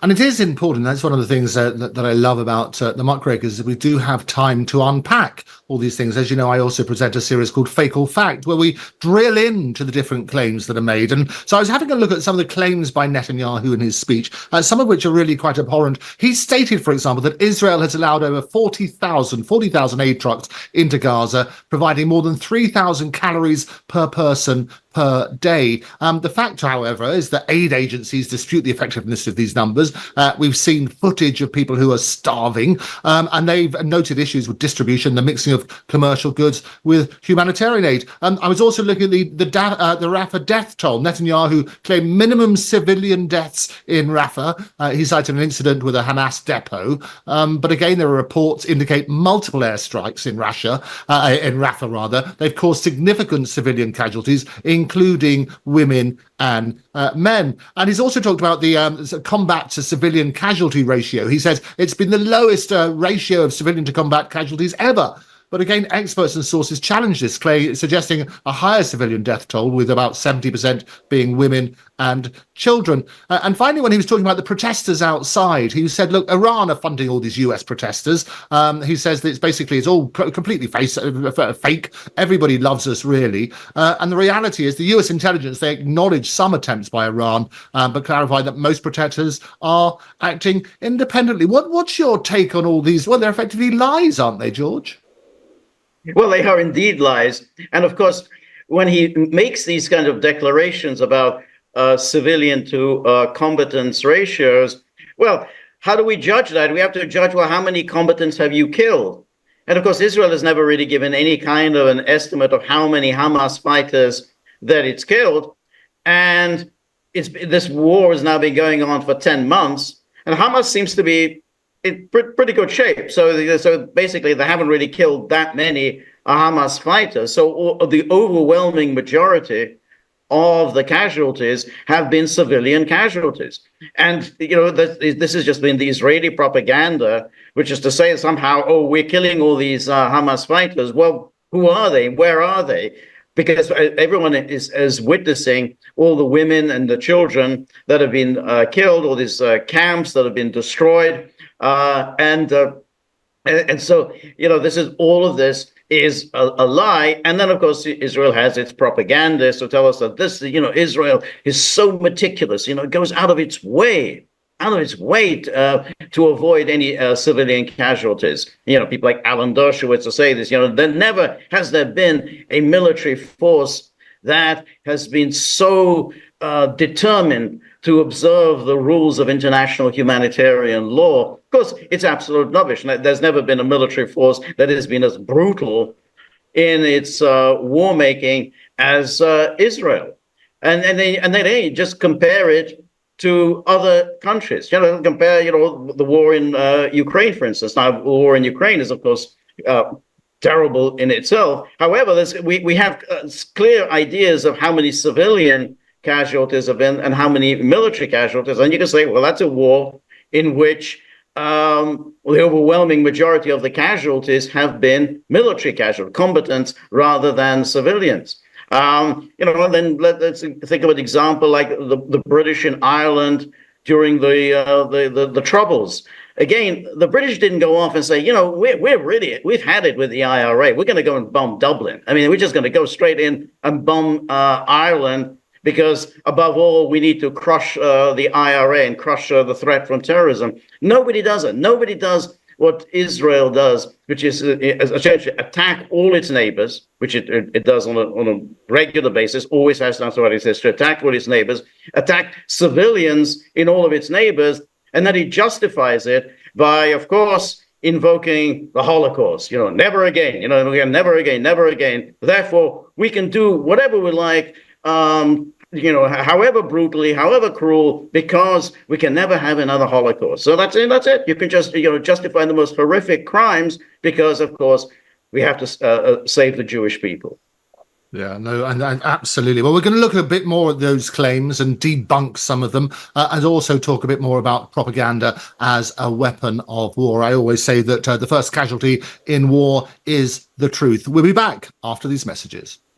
And it is important. That's one of the things that I love about the Muckrakers, is we do have time to unpack all these things. As you know, I also present a series called Fake or Fact, where we drill into the different claims that are made. And so I was having a look at some of the claims by Netanyahu in his speech, some of which are really quite abhorrent. He stated, for example, that Israel has allowed over 40,000 aid trucks into Gaza, providing more than 3,000 calories per person per day. The fact, however, is that aid agencies dispute the effectiveness of these numbers. We've seen footage of people who are starving, and they've noted issues with distribution, the mixing of commercial goods with humanitarian aid. I was also looking at the Rafah death toll. Netanyahu claimed minimum civilian deaths in Rafah. He cited an incident with a Hamas depot, but again, there are reports indicate multiple airstrikes in Rafah rather. They've caused significant civilian casualties, including women and men. And he's also talked about the combat to civilian casualty ratio. He says it's been the lowest ratio of civilian to combat casualties ever. But again, experts and sources challenge this, suggesting a higher civilian death toll, with about 70% being women and children. And finally, when he was talking about the protesters outside, he said, look, Iran are funding all these US protesters. He says that it's all completely fake. Everybody loves us, really. And the reality is the US intelligence, they acknowledge some attempts by Iran, but clarify that most protesters are acting independently. What's your take on all these? Well, they're effectively lies, aren't they, George? Well, they are indeed lies. And of course, when he makes these kind of declarations about civilian to combatants ratios, well, how do we judge that? We have to judge, well, how many combatants have you killed? And of course, Israel has never really given any kind of an estimate of how many Hamas fighters that it's killed. And this war has now been going on for 10 months, and Hamas seems to be in pretty good shape. So basically, they haven't really killed that many Hamas fighters. So the overwhelming majority of the casualties have been civilian casualties. And, this has just been the Israeli propaganda, which is to say somehow, oh, we're killing all these Hamas fighters. Well, who are they? Where are they? Because everyone is witnessing all the women and the children that have been killed, all these camps that have been destroyed. And so, all of this is a lie. And then, of course, Israel has its propagandists who tell us that Israel is so meticulous, it goes out of its way to avoid any civilian casualties. People like Alan Dershowitz will say this, there never has there been a military force that has been so determined to observe the rules of international humanitarian law. Of course, it's absolute rubbish. There's never been a military force that has been as brutal in its war making as Israel. And they just compare it to other countries. Compare the war in Ukraine, for instance. Now, the war in Ukraine is, of course, terrible in itself. However, we have clear ideas of how many civilian casualties have been and how many military casualties. And you can say, well, that's a war in which the overwhelming majority of the casualties have been military casualties, combatants, rather than civilians. And then let's think of an example like the British in Ireland during the Troubles. Again, the British didn't go off and say, we've had it with the IRA. We're going to go and bomb Dublin. I mean, we're just going to go straight in and bomb Ireland, because above all, we need to crush the IRA and crush the threat from terrorism. Nobody does it. Nobody does what Israel does, which is essentially attack all its neighbors, which it does on a regular basis, always has done throughout its history, attack all its neighbors, attack civilians in all of its neighbors, and then it justifies it by, of course, invoking the Holocaust. Never again, never again, never again. Therefore, we can do whatever we like, however brutally, however cruel, because we can never have another Holocaust. So that's it. You can just, justify the most horrific crimes because, of course, we have to save the Jewish people. Yeah, no, and absolutely. Well, we're going to look a bit more at those claims and debunk some of them, and also talk a bit more about propaganda as a weapon of war. I always say that the first casualty in war is the truth. We'll be back after these messages.